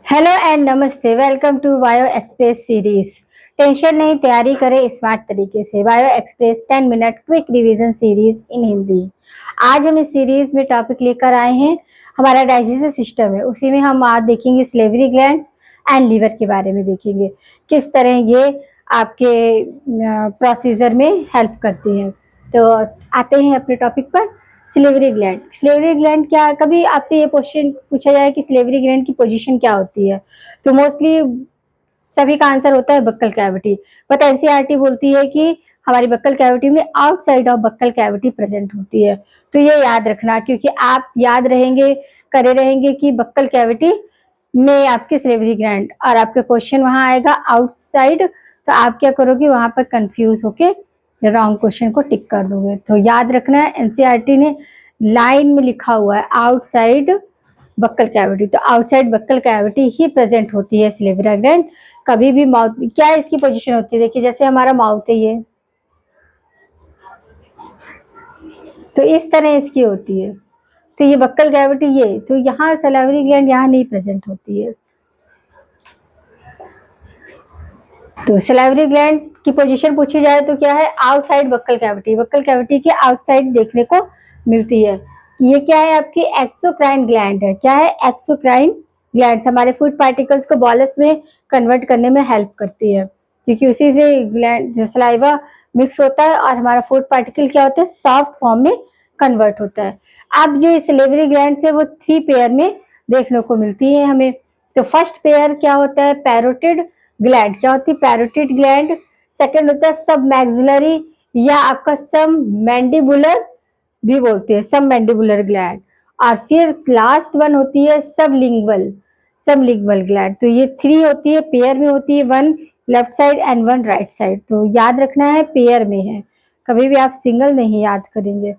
Hello and नमस्ते। Welcome to bio express series. Tension नहीं, तैयारी करें स्मार्ट तरीके से। Bio express 10 minute quick revision series in Hindi. आज हम इस सीरीज में टॉपिक लेकर आए हैं, हमारा डाइजेस्टिव सिस्टम है, उसी में हम आज देखेंगे स्लेवरी ग्लैंड्स एंड लीवर के बारे में देखेंगे, किस तरह ये आपके प्रोसीजर में हेल्प करती है। तो आते हैं अपने टॉपिक पर। Salivary gland. स्लेवरी ग्लैंड क्या, कभी आपसे ये क्वेश्चन पूछा जाए कि स्लेवरी ग्लैंड की पोजीशन क्या होती है, तो मोस्टली सभी का आंसर होता है बक्कल कैविटी। बट एनसीईआरटी बोलती है कि हमारी बक्कल कैविटी में outside of buccal cavity present होती है। तो ये याद रखना, क्योंकि आप याद रहेंगे, करे रहेंगे कि बक्कल कैविटी में आपके स्लेवरी ग्लैंड, और आपका क्वेश्चन वहां आएगा आउटसाइड, तो आप क्या करोगे, वहां पर कंफ्यूज होके रॉन्ग क्वेश्चन को टिक कर दोगे। तो याद रखना है, एनसीईआरटी ने लाइन में लिखा हुआ है आउटसाइड बक्कल कैविटी, तो आउटसाइड बक्कल कैविटी ही प्रेजेंट होती है स्लेवरी ग्लैंड। कभी भी माउथ, क्या इसकी पोजीशन होती है, देखिए जैसे हमारा माउथ है ये, तो इस तरह इसकी होती है। तो ये बक्कल कैविटी, ये तो यहाँ सलाइवरी ग्लैंड यहाँ नहीं प्रेजेंट होती है। तो सलाइवरी ग्लैंड की पोजीशन पूछी जाए तो क्या है, outside buccal cavity, buccal cavity के आउटसाइड देखने को मिलती है। ये क्या है, आपकी एक्सोक्राइन ग्लैंड है। क्या है, एक्सोक्राइन ग्लैंड हमारे फूड पार्टिकल्स को बॉलस में कन्वर्ट करने में हेल्प करती है, क्योंकि उसी से ग्लैंड सलाइवा मिक्स होता है और हमारा फूड पार्टिकल क्या होता है, सॉफ्ट फॉर्म में कन्वर्ट होता है। अब जो सलेवरी ग्लैंड है वो 3 पेयर में देखने को मिलती है हमें। तो फर्स्ट पेयर क्या होता है, पैरोटिड ग्लैंड। क्या होती है, पैरोटिड ग्लैंड। सेकंड होता है सब मैक्सिलरी या आपका सब मैंडिबुलर भी बोलते हैं, सब मैंडिबुलर ग्लैंड। और फिर लास्ट वन होती है सबलिंगुअल, सबलिंगुअल ग्लैंड। तो ये 3 होती है, पेयर में होती है, 1 left side and 1 right side. तो याद रखना है पेयर में है, कभी भी आप सिंगल नहीं याद करेंगे।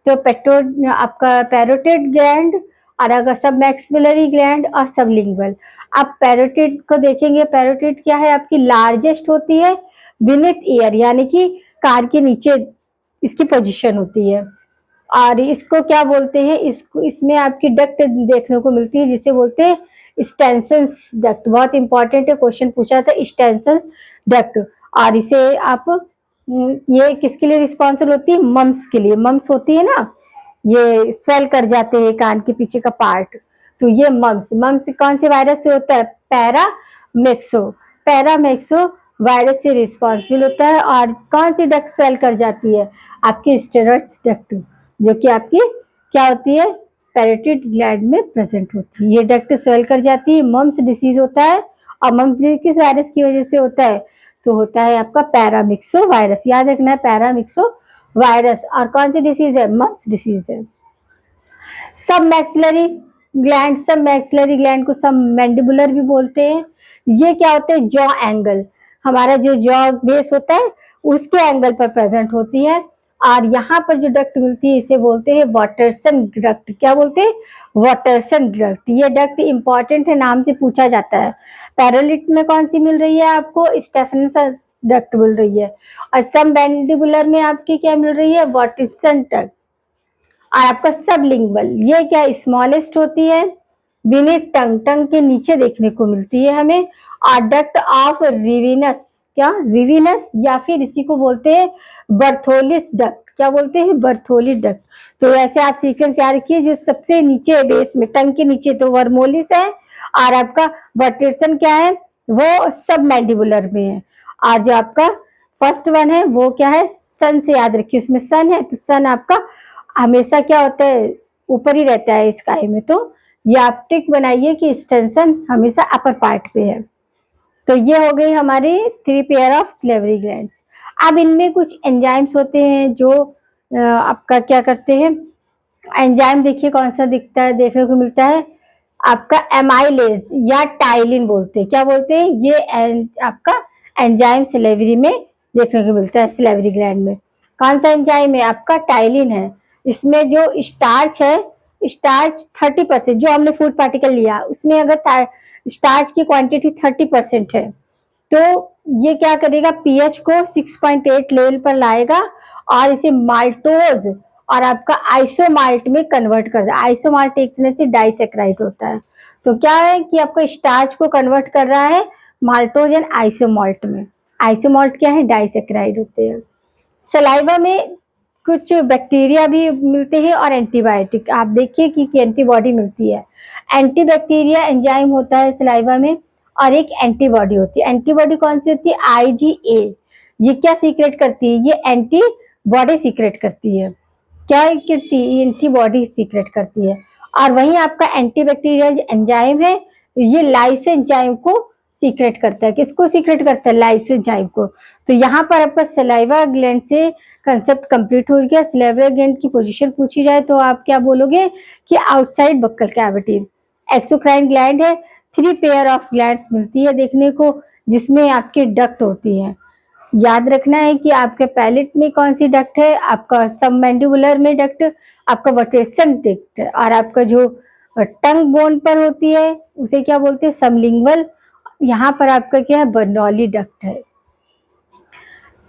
तो पेट्रो आपका पैरोटिड ग्लैंड, और अगर सब मैक्सिलरी ग्लैंड और सबलिंगुअल। आप पैरोटिड को देखेंगे, पैरोटिड क्या है, आपकी लार्जेस्ट होती है बीनेथ ईयर, यानी कि कार के नीचे इसकी पोजीशन होती है। और इसको क्या बोलते हैं, इसको, इसमें आपकी डक्ट देखने को मिलती है, जिसे बोलते हैं स्टेंसन्स डक्ट। बहुत इंपॉर्टेंट है, क्वेश्चन पूछा था स्टेंसन्स डक्ट। और इसे आप ये किसके लिए रिस्पॉन्सिबल होती है, मम्स के लिए। मम्स होती है ना, ये स्वेल कर जाते हैं कान के पीछे का पार्ट, तो ये मम्स, मम्स कौन से वायरस से होता है, पैरामेक्सो, पैरामेक्सो वायरस से रिस्पॉन्सिबल होता है। और कौन सी डक्ट स्वेल कर जाती है, आपकी स्टेरॉइड्स डक्ट, जो कि आपकी क्या होती है, पैरोटिड ग्लैंड में प्रेजेंट होती है। ये डक्ट स्वेल कर जाती है, मम्स डिसीज होता है। और मम्स किस वायरस की वजह से होता है, तो होता है आपका पैरामिक्सो वायरस। याद रखना है, पैरामिक्सो वायरस। और कौन सी डिसीज है, मम्स डिसीज है। सब मैक्सिलरी ग्लैंड, सब मैक्सिलरी ग्लैंड को सब मैंडिबुलर भी बोलते हैं। ये क्या होते हैं, जॉ एंगल, हमारा जो जॉ बेस होता है उसके एंगल पर प्रेजेंट होती है। और यहाँ पर जो डक्ट मिलती है इसे बोलते हैं वाटरसन डक्ट। क्या बोलते हैं, वाटरसन डक्ट। ये डक्ट इंपॉर्टेंट है, नाम से पूछा जाता है। पैरोलिट में कौन सी मिल रही है आपको, स्टेफेनस डक्ट मिल रही है। और सब मैंडिबुलर में आपकी क्या मिल रही है, वाटरसन डक्ट। और आपका सबलिंगुअल, ये क्या स्मॉलेस्ट होती है, बीनेथ टंग, टंग के नीचे देखने को मिलती है हमें। और डक्ट ऑफ रिविनस, क्या रिविनस, या फिर इसी को बोलते हैं बर्थोलिस डक्ट। क्या बोलते हैं, बर्थोलिस डक्ट। तो ऐसे आप सीक्वेंस याद रखिए, जो सबसे नीचे है बेस में, टंग के नीचे, तो वर्मोलिस है। और आपका वर्टेशन क्या है, वो सब मैंडिबुलर में है। और जो आपका फर्स्ट वन है वो क्या है, सन से याद रखिए, उसमें सन है, तो सन आपका हमेशा क्या होता है, ऊपर ही रहता है स्काई में। तो ये आप टिक बनाइए कि एक्सटेंशन हमेशा अपर पार्ट पे है। तो ये हो गई हमारी 3 पेयर ऑफ स्लेवरी ग्लैंड्स। अब इनमें कुछ एंजाइम्स होते हैं जो आपका क्या करते हैं, एंजाइम देखिए कौन सा दिखता है, देखने को मिलता है आपका एमाइलेज या टाइलिन बोलते हैं। क्या बोलते हैं, ये आपका एंजाइम स्लेवरी में देखने को मिलता है, स्लेवरी ग्लैंड में। कौन सा एंजाइम है, आपका टाइलिन है। इसमें जो स्टार्च है, स्टार्च 30%, जो हमने फूड पार्टिकल लिया उसमें अगर स्टार्च की क्वांटिटी 30% है, तो ये क्या करेगा, पीएच को 6.8 लेवल पर लाएगा और इसे माल्टोज और आपका आइसोमाल्ट में कन्वर्ट कर दे। आइसोमाल्ट एक तरह से डाइसेक्राइड होता है, तो क्या है कि आपका स्टार्च को कन्वर्ट कर रहा है माल्टोज एंड आइसोमॉल्ट में। आइसोमॉल्ट क्या है, डाइसेक्राइड होते हैं। सलाइवा में कुछ बैक्टीरिया भी मिलते हैं और एंटीबायोटिक, आप देखिए कि एंटीबॉडी मिलती है। एंटीबैक्टीरिया एंजाइम होता है सलाइवा में और एक एंटीबॉडी होती है। एंटीबॉडी कौन सी होती है, IgA। ये क्या सीक्रेट करती है, ये एंटीबॉडी सीक्रेट करती है। क्या करती है, एंटीबॉडी सीक्रेट करती है। और वहीं आपका एंटीबैक्टीरियल एंजाइम है, ये लाइसोजाइम को सीक्रेट करता है। किसको सीक्रेट करता है, लाइसोजाइम को। तो यहाँ पर आपका सलाइवा ग्लैंड से कंसेप्ट कंप्लीट हो गया। सलाइवा ग्लैंड की पोजीशन पूछी जाए तो आप क्या बोलोगे कि outside buccal cavity. Exocrine gland है, 3 पेयर ऑफ ग्लैंड्स मिलती है देखने को, जिसमें आपकी डक्ट होती है। याद रखना है कि आपके पैलेट में कौन सी डक्ट है, आपका सबमैंडिबुलर में डक्ट, आपका वर्टेसन डक्ट, और आपका जो टंग बोन पर होती है उसे क्या बोलते हैं, सबलिंगुअल। यहाँ पर आपका क्या है, बर्नौली डक्ट है,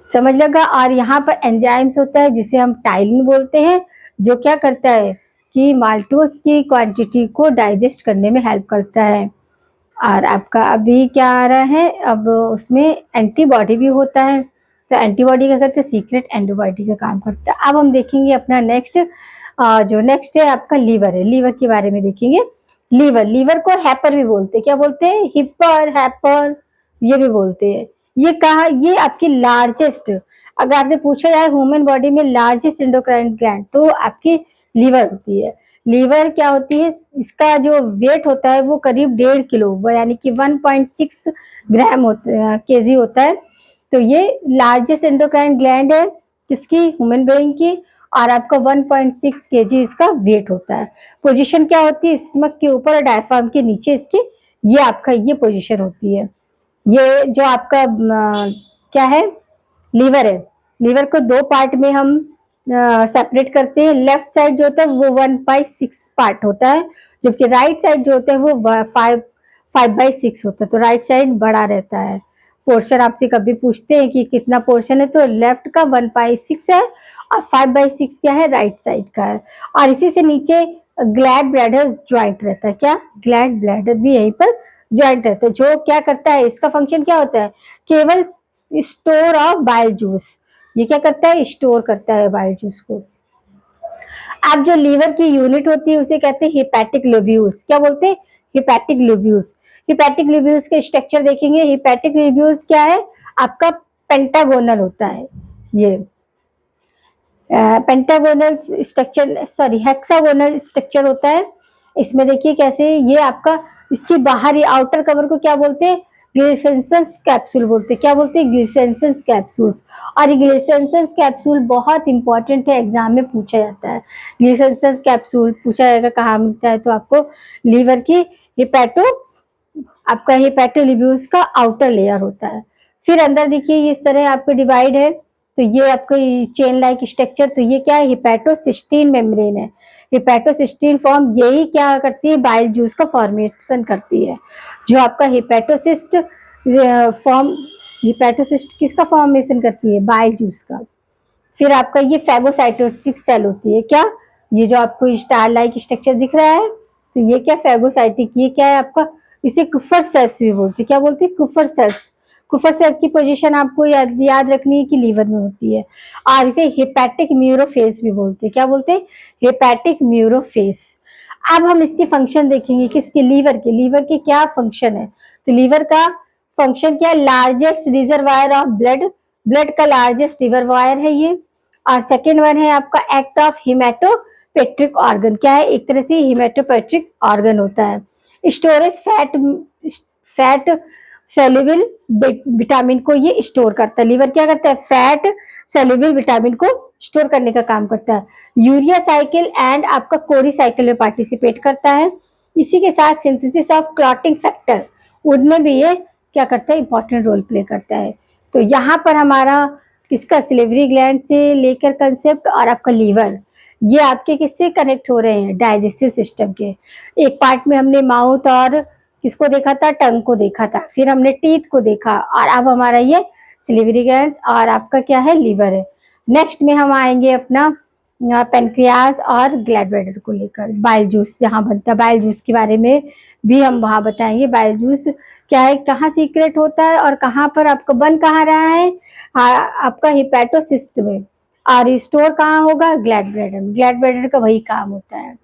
समझ लगा। और यहाँ पर एंजाइम्स होता है जिसे हम टाइलिन बोलते हैं, जो क्या करता है कि माल्टोज की क्वांटिटी को डाइजेस्ट करने में हेल्प करता है। और आपका अभी क्या आ रहा है, अब उसमें एंटीबॉडी भी होता है। तो एंटीबॉडी क्या करते हैं, सीक्रेट एंटीबॉडी का काम करता है। अब हम देखेंगे अपना नेक्स्ट, जो नेक्स्ट है आपका लीवर है। लीवर के बारे में देखेंगे। लीवर को हैपर भी बोलते हैं, क्या बोलते हैं, हिपर, हैपर, ये भी बोलते हैं। ये कहा, ये आपकी लार्जेस्ट, अगर आपसे पूछा जाए ह्यूमन बॉडी में लार्जेस्ट एंडोक्राइन ग्लैंड तो आपकी लीवर होती है। लीवर क्या होती है, इसका जो वेट होता है वो करीब 1.5 किलो, यानी कि 1.6 ग्राम केजी होता है। तो ये लार्जेस्ट एंडोक्राइन ग्लैंड है किसकी, ह्यूमन बीइंग की। और आपका 1.6 केजी इसका वेट होता है। पोजीशन क्या होती है, स्टमक के ऊपर और डायफ्राम के नीचे इसकी, ये आपका ये पोजीशन होती है। ये जो आपका क्या है, लीवर है। लीवर को 2 पार्ट में हम सेपरेट करते हैं। लेफ्ट साइड जो होता है वो 1/6 पार्ट होता है, जबकि राइट साइड जो होता है वो 5/6 होता है। तो राइट साइड बड़ा रहता है। पोर्शन आपसे कभी पूछते हैं कि कितना पोर्शन है, तो लेफ्ट का 1/6 है और 5/6 क्या है, राइट साइड का है। और इसी से नीचे ग्लैड ब्लैडर ज्वाइंट रहता है। क्या, ग्लैड ब्लैडर भी यहीं पर ज्वाइंट रहता है, जो क्या करता है, इसका फंक्शन क्या होता है, केवल स्टोर ऑफ बाइल जूस। ये क्या करता है, स्टोर करता है बाइल जूस को। अब जो लीवर की यूनिट होती है उसे कहते हैं हिपैटिक लोब्यूल्स। क्या बोलते हैं, हिपैटिक लोब्यूल्स। हिपैटिक लोब्यूल्स के स्ट्रक्चर देखेंगे। हिपैटिक लोब्यूल्स क्या है, आपका पेंटागोनल होता है। ये pentagonal structure, sorry hexagonal structure होता है। इसमें देखिए कैसे, ये आपका इसकी बाहरी आउटर कवर को क्या बोलते हैं, ग्लिसेंसस कैप्सूल बोलते हैं। क्या बोलते हैं, ग्लिसेंसस कैप्सूल्स। और ये ग्लिसेंसस कैप्सूल बहुत इंपॉर्टेंट है, एग्जाम में पूछा जाता है। ग्लिसेंसस कैप्सूल पूछा जाएगा कहाँ मिलता है, तो आपको लीवर की हिपैटो, आपका हिपैटोलिब्यूल्स का आउटर लेयर होता है। फिर अंदर देखिए इस तरह आपको डिवाइड है, तो ये आपको चेन लाइक स्ट्रक्चर, तो ये क्या है, हिपैटोसिस्टीन मेम्ब्रेन है। हिपैटोसिस्टीन फॉर्म यही क्या करती है, बाइल जूस का फॉर्मेशन करती है। जो आपका हिपैटोसिस्ट फॉर्म, हिपैटोसिस्ट किसका फॉर्मेशन करती है, बाइल जूस का। फिर आपका ये फैगोसाइटोटिक सेल होती है। क्या, ये जो आपको स्टार लाइक स्ट्रक्चर दिख रहा है, तो ये क्या फैगोसाइटिक, ये क्या है आपका, इसे कुफर सेल्स भी बोलते हैं। क्या बोलते हैं, कुफर सेल्स। कुफर सेल्स की पोजीशन आपको याद रखनी है कि लीवर में होती है। और इसे हेपेटिक म्यूरोफेज भी बोलते हैं। क्या बोलते हैं, हेपेटिक म्यूरोफेज। अब हम इसके फंक्शन देखेंगे, किसके, लीवर के। लीवर के क्या फंक्शन है, तो लीवर का फंक्शन क्या है, largest reservoir of blood, blood का लार्जेस्ट रिजर्वायर है ये। और सेकेंड वन है आपका एक्ट ऑफ हिमेटोपेट्रिक ऑर्गन। क्या है, एक तरह से हिमेटोपेट्रिक ऑर्गन होता है। स्टोरेज फैट सेल्युबल विटामिन को ये स्टोर करता है। लीवर क्या करता है, फैट सेल्युबल विटामिन को स्टोर करने का काम करता है। यूरिया साइकिल एंड आपका कोरी साइकिल में पार्टिसिपेट करता है। इसी के साथ सिंथेसिस ऑफ क्लॉटिंग फैक्टर, उनमें भी ये क्या करता है, इंपॉर्टेंट रोल प्ले करता है। तो यहाँ पर हमारा किसका, सिलेवरी ग्लैंड से लेकर कंसेप्ट और आपका लीवर, ये आपके किससे कनेक्ट हो रहे हैं, डाइजेस्टिव सिस्टम के। एक पार्ट में हमने माउथ और किसको देखा था, टंग को देखा था, फिर हमने टीथ को देखा, और अब हमारा ये सिलेवरी ग्लैंड और आपका क्या है, लीवर है। नेक्स्ट में हम आएंगे अपना पेनक्रियास और ग्लैड ब्लैडर को लेकर। बाइल जूस जहाँ बनता है, बाइल जूस के बारे में भी हम वहाँ बताएंगे। बाइल जूस क्या है, कहाँ सीक्रेट होता है और कहाँ पर आपको बन कहाँ रहा है, आपका हिपैटोसिस्ट में, और स्टोर कहाँ होगा, ग्लैड ब्लैडर में। ग्लैड ब्लैडर का वही काम होता है।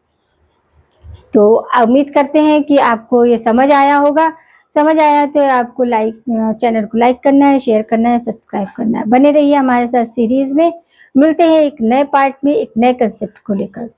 तो उम्मीद करते हैं कि आपको ये समझ आया होगा। समझ आया तो आपको चैनल को लाइक करना है, शेयर करना है, सब्सक्राइब करना है। बने रहिए हमारे साथ सीरीज में। मिलते हैं एक नए पार्ट में एक नए कंसेप्ट को लेकर।